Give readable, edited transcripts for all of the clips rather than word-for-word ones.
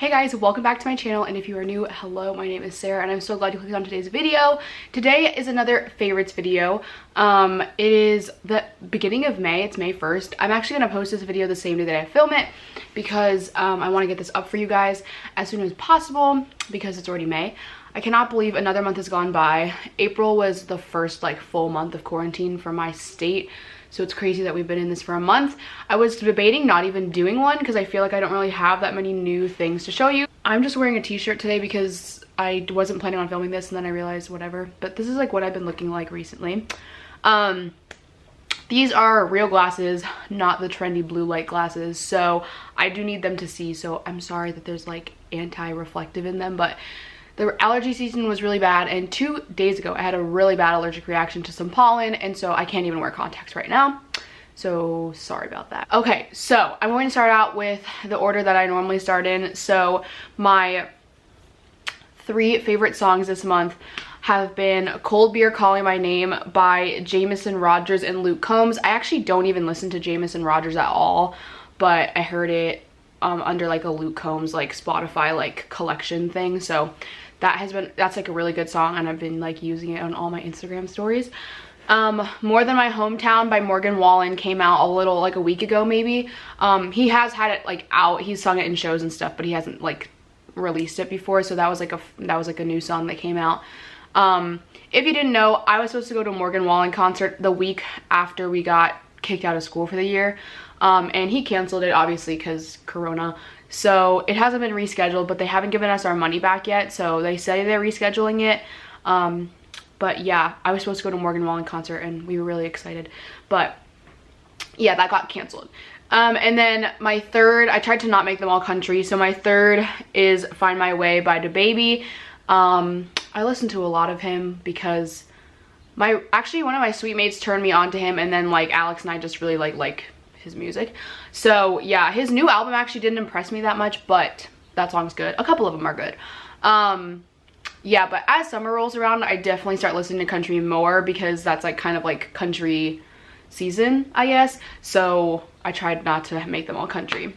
Hey guys, welcome back to my channel, and if you are new, hello, my name is Sarah and I'm so glad you clicked on today's video. Today is another favorites video. It is the beginning of May. It's May 1st. I'm actually going to post this video the same day that I film it because I want to get this up for you guys as soon as possible because it's already May. I cannot believe another month has gone by. April was the first like full month of quarantine for my state. So it's crazy that we've been in this for a month. I was debating not even doing one because I feel like I don't really have that many new things to show you. I'm just wearing a t-shirt today because I wasn't planning on filming this and then I realized whatever. But this is like what I've been looking like recently. These are real glasses, not the trendy blue light glasses. So I do need them to see. So I'm sorry that there's like anti-reflective in them, but the allergy season was really bad, and 2 days ago I had a really bad allergic reaction to some pollen, and so I can't even wear contacts right now. So sorry about that. Okay, so I'm going to start out with the order that I normally start in. So my 3 favorite songs this month have been Cold Beer Calling My Name by Jameson Rogers and Luke Combs. I actually don't even listen to Jameson Rogers at all, but I heard it under like a Luke Combs like Spotify like collection thing. So that's like a really good song, and I've been like using it on all my Instagram stories. More Than My Hometown by Morgan Wallen came out a week ago maybe. He has had it like out, he's sung it in shows and stuff, but he hasn't like released it before, so that was like a new song that came out. If you didn't know, I was supposed to go to a Morgan Wallen concert the week after we got kicked out of school for the year, and he canceled it obviously because Corona. So it hasn't been rescheduled, but they haven't given us our money back yet, so they say they're rescheduling it. But yeah, I was supposed to go to a Morgan Wallen concert and we were really excited, but yeah, that got canceled. And then my third, I tried to not make them all country, so my third is Find My Way by DaBaby. I listened to a lot of him because actually one of my suite mates turned me on to him, and then like Alex and I just really like his music. So yeah, his new album actually didn't impress me that much, but that song's good. A couple of them are good. Yeah, but as summer rolls around, I definitely start listening to country more because that's like kind of like country season, I guess. So I tried not to make them all country.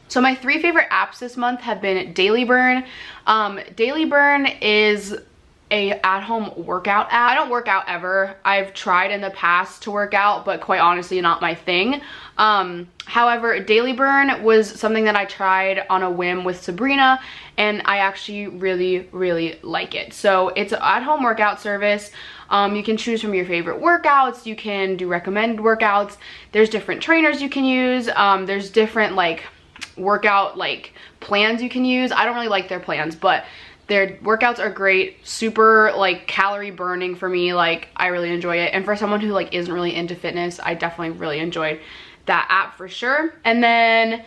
So my 3 favorite apps this month have been Daily Burn. Daily Burn is a at-home workout app. I don't work out ever. I've tried in the past to work out, but quite honestly not my thing. However, Daily Burn was something that I tried on a whim with Sabrina, and I actually really like it. So it's an at-home workout service. You can choose from your favorite workouts. You can do recommended workouts. There's different trainers you can use. There's different like workout like plans you can use. I don't really like their plans, but their workouts are great, super like calorie burning for me. Like I really enjoy it, and for someone who like isn't really into fitness, I definitely really enjoyed that app for sure. And then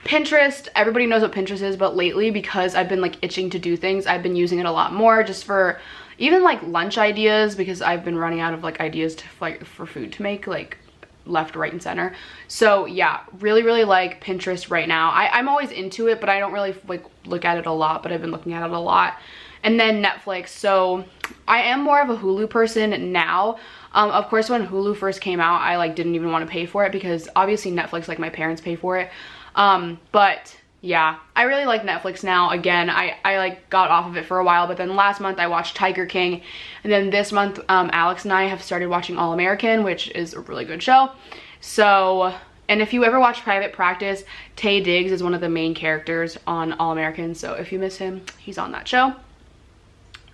Pinterest, everybody knows what Pinterest is, but lately because I've been like itching to do things, I've been using it a lot more just for even like lunch ideas, because I've been running out of like ideas to like for food to make like left, right, and center. So yeah, really like Pinterest right now. I'm always into it, but I don't really like look at it a lot, but I've been looking at it a lot. And then Netflix. So I am more of a Hulu person now. Of course, when Hulu first came out, I like didn't even want to pay for it because obviously Netflix, like my parents pay for it. But yeah, I really like Netflix now. Again, I like got off of it for a while, but then last month I watched Tiger King, and then this month Alex and I have started watching All American, which is a really good show. So, and if you ever watch Private Practice, Taye Diggs is one of the main characters on All American, so if you miss him, he's on that show.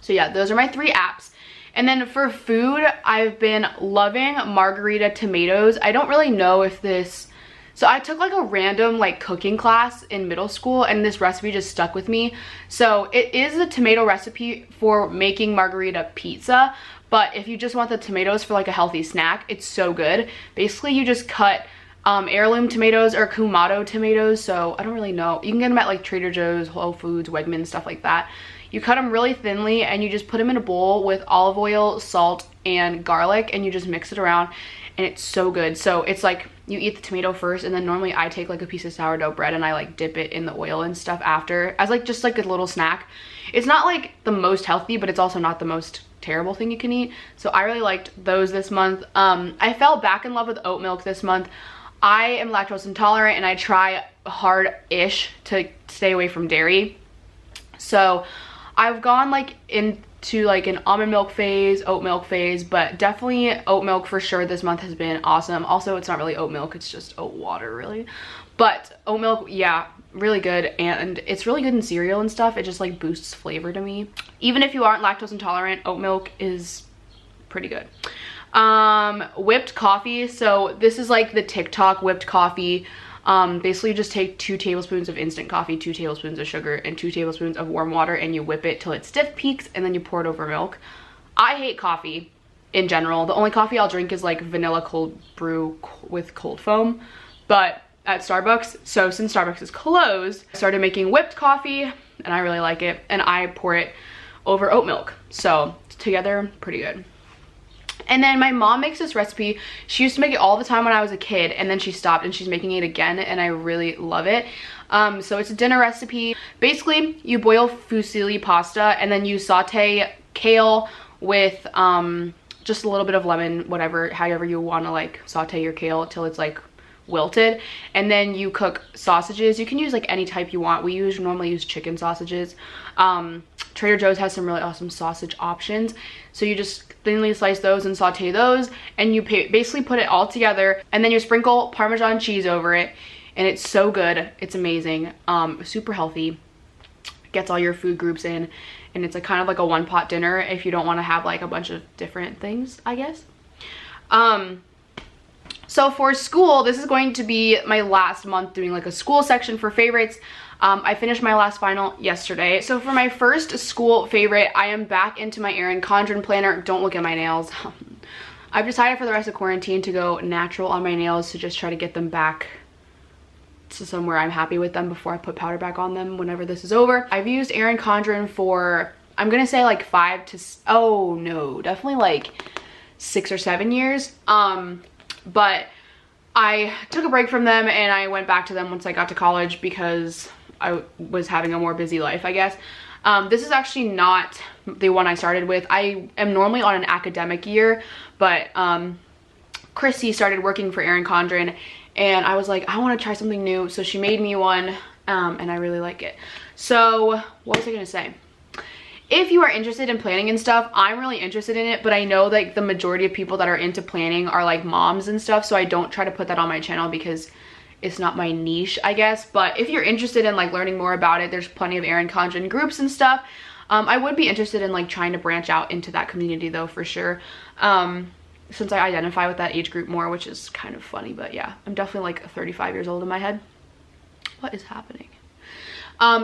So yeah, those are my 3 apps. And then for food, I've been loving margarita tomatoes. I don't really know if this... So I took like a random like cooking class in middle school, and this recipe just stuck with me. So it is a tomato recipe for making margarita pizza, but if you just want the tomatoes for like a healthy snack, it's so good. Basically, you just cut heirloom tomatoes or Kumato tomatoes. So I don't really know. You can get them at like Trader Joe's, Whole Foods, Wegmans, stuff like that. You cut them really thinly and you just put them in a bowl with olive oil, salt, and garlic, and you just mix it around, and it's so good. So it's like you eat the tomato first, and then normally I take like a piece of sourdough bread and I like dip it in the oil and stuff after as like just like a little snack. It's not like the most healthy, but it's also not the most terrible thing you can eat. So I really liked those this month. I fell back in love with oat milk this month. I am lactose intolerant and I try hard-ish to stay away from dairy. So I've gone like into like an almond milk phase, oat milk phase, but definitely oat milk for sure this month has been awesome. Also, it's not really oat milk, it's just oat water really. But oat milk, yeah, really good, and it's really good in cereal and stuff. It just like boosts flavor to me. Even if you aren't lactose intolerant, oat milk is pretty good. Whipped coffee. So this is like the TikTok whipped coffee. Basically you just take 2 tablespoons of instant coffee, 2 tablespoons of sugar, and 2 tablespoons of warm water, and you whip it till it stiff peaks, and then you pour it over milk. I hate coffee in general. The only coffee I'll drink is like vanilla cold brew with cold foam, but at Starbucks. So since Starbucks is closed, I started making whipped coffee and I really like it, and I pour it over oat milk. So together, pretty good. And then my mom makes this recipe. She used to make it all the time when I was a kid, and then she stopped and she's making it again, and I really love it. So it's a dinner recipe. Basically, you boil fusilli pasta and then you saute kale with just a little bit of lemon, whatever, however you want to like saute your kale till it's like wilted, and then you cook sausages. You can use like any type you want. We normally use chicken sausages. Trader Joe's has some really awesome sausage options, so you just thinly slice those and saute those, and you basically put it all together, and then you sprinkle Parmesan cheese over it, and it's so good. It's amazing. Super healthy, gets all your food groups in, and it's a kind of like a one-pot dinner if you don't want to have like a bunch of different things, I guess. So for school, this is going to be my last month doing like a school section for favorites. I finished my last final yesterday. So for my first school favorite, I am back into my Erin Condren planner. Don't look at my nails. I've decided for the rest of quarantine to go natural on my nails to just try to get them back to somewhere I'm happy with them before I put powder back on them whenever this is over. I've used Erin Condren for, I'm gonna say like definitely like 6 or 7 years. But I took a break from them and I went back to them once I got to college because I was having a more busy life, I guess. This is actually not the one I started with. I am normally on an academic year, but Chrissy started working for Erin Condren, and I was like, I want to try something new. So she made me one, and I really like it. So what was I gonna say? If you are interested in planning and stuff, I'm really interested in it, but I know like the majority of people that are into planning are like moms and stuff, so I don't try to put that on my channel because it's not my niche, I guess. But if you're interested in like learning more about it, there's plenty of Erin Condren groups and stuff. I would be interested in like trying to branch out into that community though, for sure. Since I identify with that age group more, which is kind of funny, but yeah, I'm definitely like 35 years old in my head. What is happening?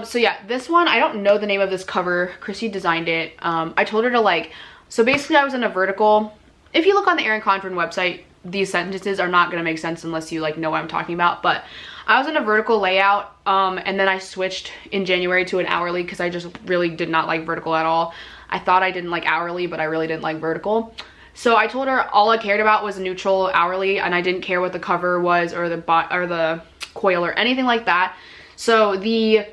So yeah, this one, I don't know the name of this cover. Chrissy designed it. I told her to like, so basically I was in a vertical. If you look on the Erin Condren website, these sentences are not going to make sense unless you like know what I'm talking about, but I was in a vertical layout, and then I switched in January to an hourly because I just really did not like vertical at all. I thought I didn't like hourly, but I really didn't like vertical. So I told her all I cared about was neutral hourly, and I didn't care what the cover was or the coil or anything like that. So the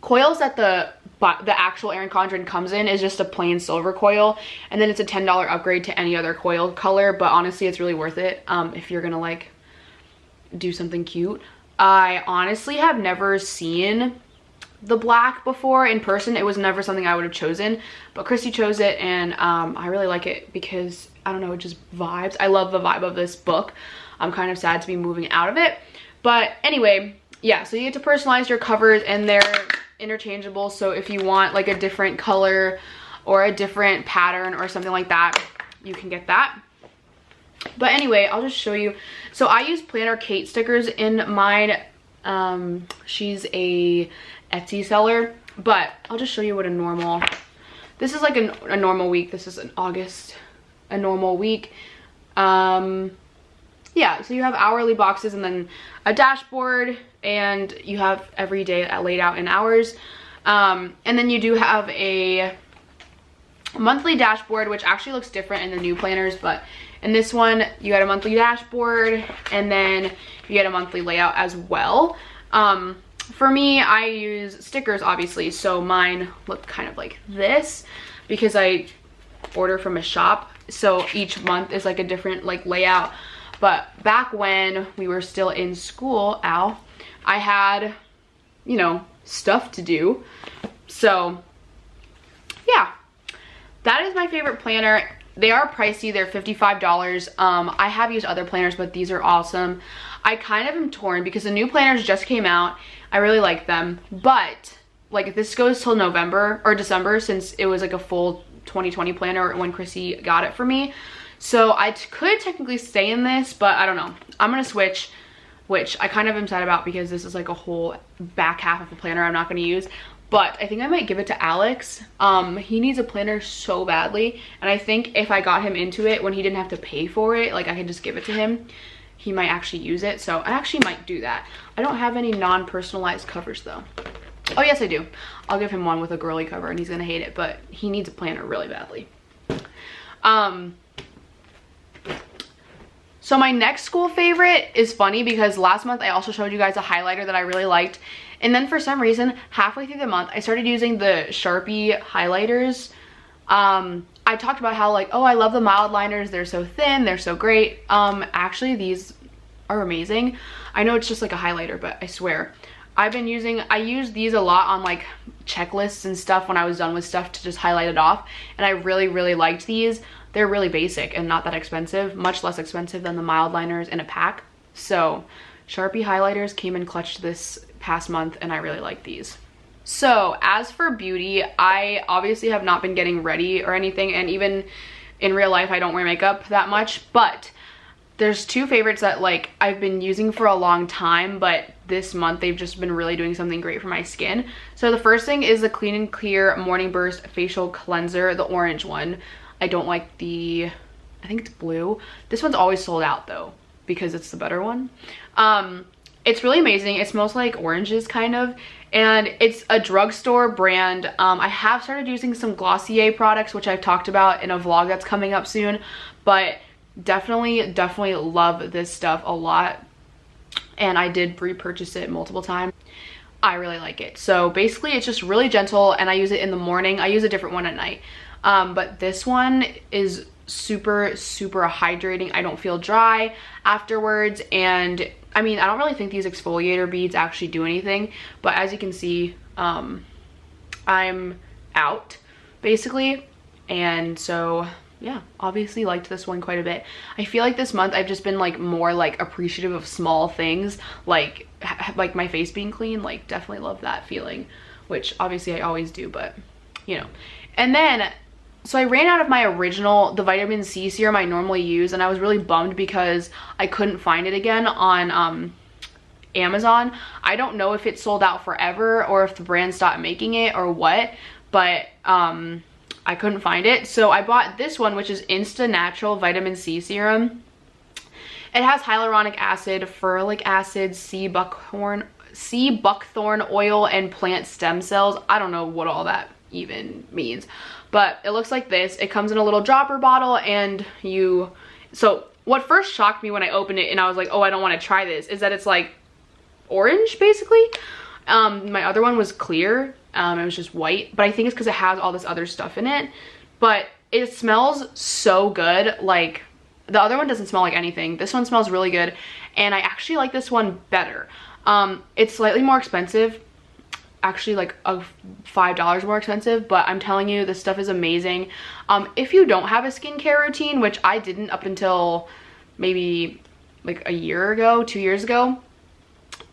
coils that the actual Erin Condren comes in is just a plain silver coil, and then it's a $10 upgrade to any other coil color, but honestly it's really worth it if you're gonna like do something cute. I honestly have never seen the black before in person. It was never something I would have chosen, but Christy chose it, and I really like it because I don't know, it just vibes. I love the vibe of this book. I'm kind of sad to be moving out of it, but anyway, yeah, so you get to personalize your covers, and they're interchangeable. So if you want like a different color or a different pattern or something like that, you can get that. But anyway, I'll just show you. So I use Planner Kate stickers in mine. She's a Etsy seller, but I'll just show you what a normal, this is like a normal week. This is in August, a normal week. Yeah, so you have hourly boxes and then a dashboard, and you have every day laid out in hours. And then you do have a monthly dashboard, which actually looks different in the new planners, but in this one you get a monthly dashboard, and then you get a monthly layout as well. For me, I use stickers obviously, so mine look kind of like this because I order from a shop, so each month is like a different like layout. But back when we were still in school, I had, you know, stuff to do. So yeah, that is my favorite planner. They are pricey, they're $55. I have used other planners, but these are awesome. I kind of am torn because the new planners just came out. I really like them, but like this goes till November or December, since it was like a full 2020 planner when Chrissy got it for me. So I could technically stay in this, but I don't know. I'm gonna switch, which I kind of am sad about because this is like a whole back half of a planner I'm not gonna use. But I think I might give it to Alex. He needs a planner so badly, and I think if I got him into it when he didn't have to pay for it, like I could just give it to him, he might actually use it. So I actually might do that. I don't have any non-personalized covers though. Oh yes, I do. I'll give him one with a girly cover and he's gonna hate it, but he needs a planner really badly. So my next school favorite is funny because last month I also showed you guys a highlighter that I really liked. And then for some reason, halfway through the month, I started using the Sharpie highlighters. I talked about how like, oh, I love the mild liners. They're so thin, they're so great. Actually, these are amazing. I know it's just like a highlighter, but I swear. I use these a lot on like checklists and stuff when I was done with stuff to just highlight it off. And I really, really liked these. They're really basic and not that expensive, much less expensive than the mild liners in a pack. So Sharpie highlighters came in clutch this past month and I really like these. So as for beauty, I obviously have not been getting ready or anything, and even in real life I don't wear makeup that much, but there's two favorites that like I've been using for a long time, but this month they've just been really doing something great for my skin. So the first thing is the Clean and Clear Morning Burst Facial Cleanser, the orange one. I don't like the, I think it's blue. This one's always sold out though, because it's the better one. It's really amazing. It smells like oranges kind of, and it's a drugstore brand. I have started using some Glossier products, which I've talked about in a vlog that's coming up soon, but definitely love this stuff a lot. And I did repurchase it multiple times. I really like it. So basically it's just really gentle, and I use it in the morning. I use a different one at night. But this one is super hydrating. I don't feel dry afterwards, and I mean, I don't really think these exfoliator beads actually do anything, but as you can see, I'm out basically. And so yeah, obviously liked this one quite a bit. I feel like this month I've just been like more like appreciative of small things, like my face being clean. Like definitely love that feeling, which obviously I always do, but you know. And then so I ran out of my original, the vitamin C serum I normally use, and I was really bummed because I couldn't find it again on Amazon. I don't know if it sold out forever or if the brand stopped making it or what, but I couldn't find it. So I bought this one, which is INSTA Natural Vitamin C Serum. It has hyaluronic acid, ferulic acid, sea buckthorn oil, and plant stem cells. I don't know what all that even means, but it looks like this. It comes in a little dropper bottle, and so what first shocked me when I opened it and I was like, oh, I don't want to try this, is that it's like orange basically. My other one was clear. It was just white, but I think it's because it has all this other stuff in it. But it smells so good. Like the other one doesn't smell like anything. This one smells really good, and I actually like this one better. It's slightly more expensive, actually like $5 more expensive, but I'm telling you, this stuff is amazing. If you don't have a skincare routine, which I didn't up until maybe like a year ago, 2 years ago,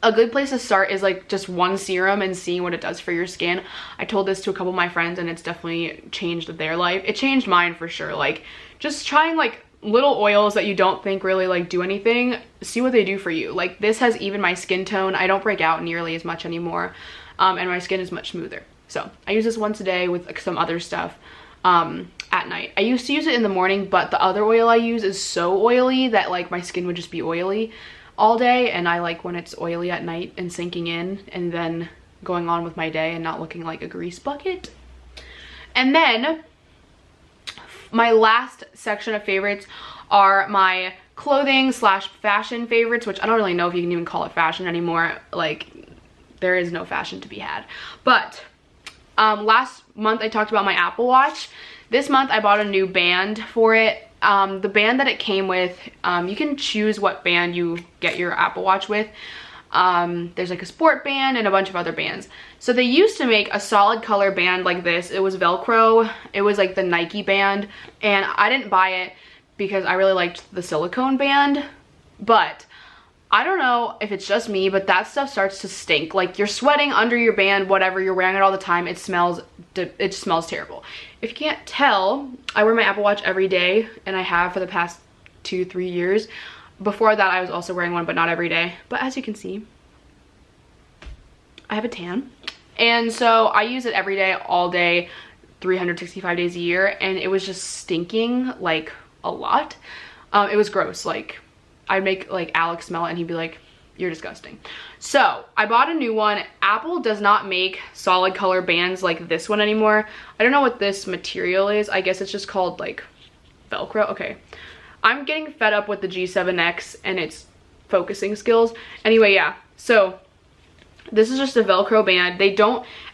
a good place to start is like just one serum and seeing what it does for your skin. I told this to a couple of my friends and it's definitely changed their life. It changed mine for sure. Like just trying like little oils that you don't think really like do anything, see what they do for you. Like this has even my skin tone. I don't break out nearly as much anymore, and my skin is much smoother. So I use this once a day with like, some other stuff at night. I used to use it in the morning, but the other oil I use is so oily that like my skin would just be oily all day, and I like when it's oily at night and sinking in and then going on with my day and not looking like a grease bucket. And then my last section of favorites are my clothing slash fashion favorites, which I don't really know if you can even call it fashion anymore. Like there is no fashion to be had. But last month I talked about my Apple Watch. This month I bought a new band for it. The band that it came with, you can choose what band you get your Apple Watch with. There's like a sport band and a bunch of other bands. So they used to make a solid color band like this. It was Velcro. It was like the Nike band, and I didn't buy it because I really liked the silicone band. But I don't know if it's just me, but that stuff starts to stink. Like, you're sweating under your band, whatever, you're wearing it all the time. It smells terrible. If you can't tell, I wear my Apple Watch every day, and I have for the past 2-3 years. Before that, I was also wearing one, but not every day. But as you can see, I have a tan. And so I use it every day, all day, 365 days a year, and it was just stinking like a lot. It was gross. Like, I'd make like Alex smell it and he'd be like, you're disgusting. So I bought a new one. Apple does not make solid color bands like this one anymore. I don't know what this material is. I guess it's just called like Velcro. Okay. I'm getting fed up with the G7X and its focusing skills. Anyway, yeah. So this is just a Velcro band.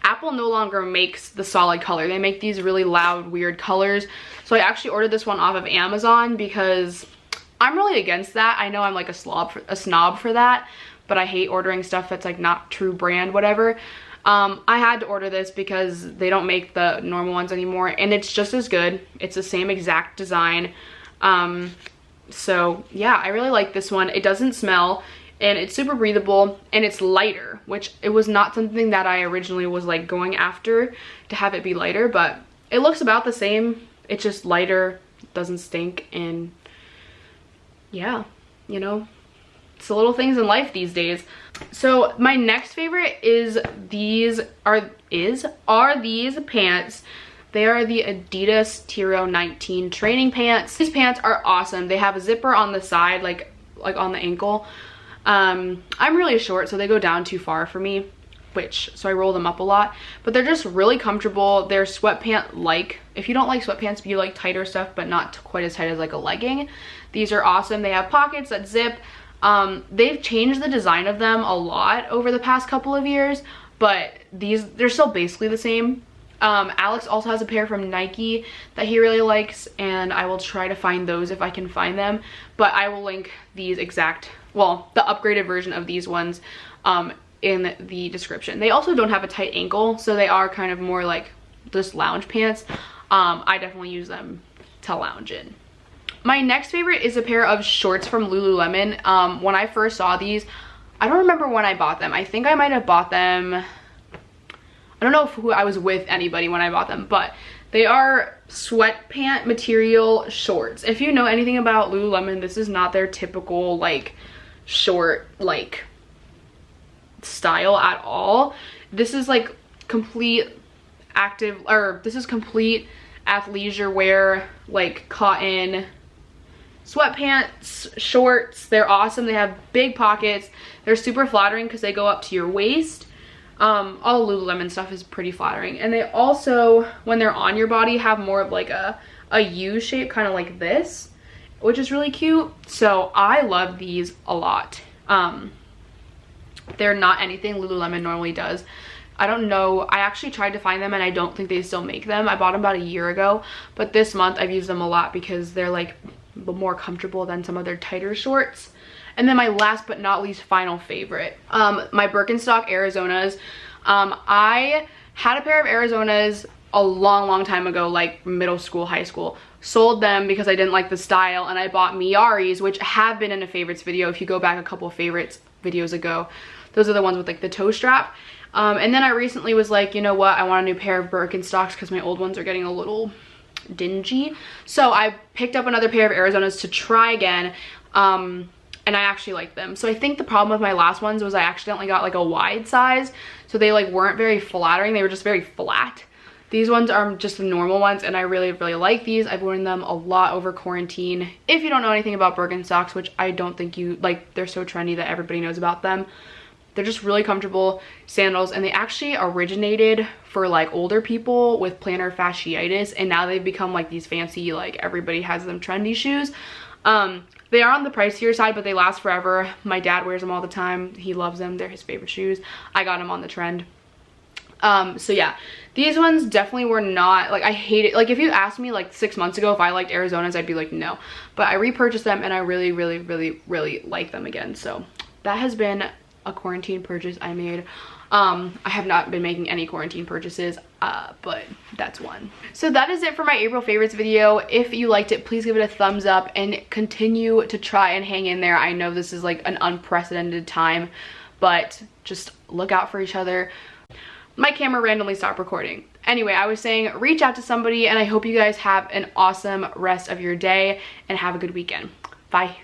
Apple no longer makes the solid color. They make these really loud, weird colors. So I actually ordered this one off of Amazon because I'm really against that. I know I'm like a snob for that, but I hate ordering stuff that's like not true brand, whatever. I had to order this because they don't make the normal ones anymore, and it's just as good. It's the same exact design. So yeah, I really like this one. It doesn't smell, and it's super breathable, and it's lighter, which it was not something that I originally was like going after, to have it be lighter, but it looks about the same. It's just lighter, doesn't stink, and yeah, you know, it's the little things in life these days. So my next favorite is these these pants. They are the Adidas Tiro 19 training pants. These pants are awesome. They have a zipper on the side, like on the ankle. I'm really short, so they go down too far for me, so I roll them up a lot. But they're just really comfortable. They're sweatpant-like. If you don't like sweatpants, but you like tighter stuff, but not quite as tight as like a legging, these are awesome. They have pockets that zip. They've changed the design of them a lot over the past couple of years, but they're still basically the same. Alex also has a pair from Nike that he really likes, and I will try to find those if I can find them. But I will link these the upgraded version of these ones in the description. They also don't have a tight ankle, so they are kind of more like just lounge pants. I definitely use them to lounge in. My next favorite is a pair of shorts from Lululemon. When I first saw these, I don't remember when I bought them. I think I might have bought them, I don't know if I was with anybody when I bought them, but they are sweatpant material shorts. If you know anything about Lululemon, this is not their typical like short like style at all. This is like complete athleisure wear, like cotton sweatpants, shorts. They're awesome. They have big pockets. They're super flattering because they go up to your waist. All Lululemon stuff is pretty flattering, and they also, when they're on your body, have more of like a U shape, kind of like this, which is really cute. So I love these a lot. They're not anything Lululemon normally does. I don't know, I actually tried to find them and I don't think they still make them. I bought them about a year ago, but this month I've used them a lot because they're like more comfortable than some of their tighter shorts. And then my last but not least final favorite, my Birkenstock Arizonas. I had a pair of Arizonas a long time ago, like middle school, high school. Sold them because I didn't like the style, and I bought Miaris, which have been in a favorites video. If you go back a couple of favorites videos ago, those are the ones with like the toe strap. And then I recently was like, you know what, I want a new pair of Birkenstocks because my old ones are getting a little dingy. So I picked up another pair of Arizonas to try again, and I actually like them. So I think the problem with my last ones was I accidentally got like a wide size, so they like weren't very flattering. They were just very flat. These ones are just the normal ones, and I really like these. I've worn them a lot over quarantine. If you don't know anything about Birkenstocks, which I don't think you like, they're so trendy that everybody knows about them. They're just really comfortable sandals, and they actually originated for like older people with plantar fasciitis, and now they've become like these fancy, like everybody has them trendy shoes. They are on the pricier side, but they last forever. My dad wears them all the time. He loves them. They're his favorite shoes. I got them on the trend. So yeah, these ones definitely were not, like, I hate it. Like, if you asked me like 6 months ago if I liked Arizona's, I'd be like, no. But I repurchased them and I really, really, really, really like them again. So that has been a quarantine purchase I made. I have not been making any quarantine purchases, but that's one. So that is it for my April favorites video. If you liked it, please give it a thumbs up and continue to try and hang in there. I know this is like an unprecedented time, but just look out for each other. My camera randomly stopped recording. Anyway, I was saying reach out to somebody, and I hope you guys have an awesome rest of your day and have a good weekend. Bye.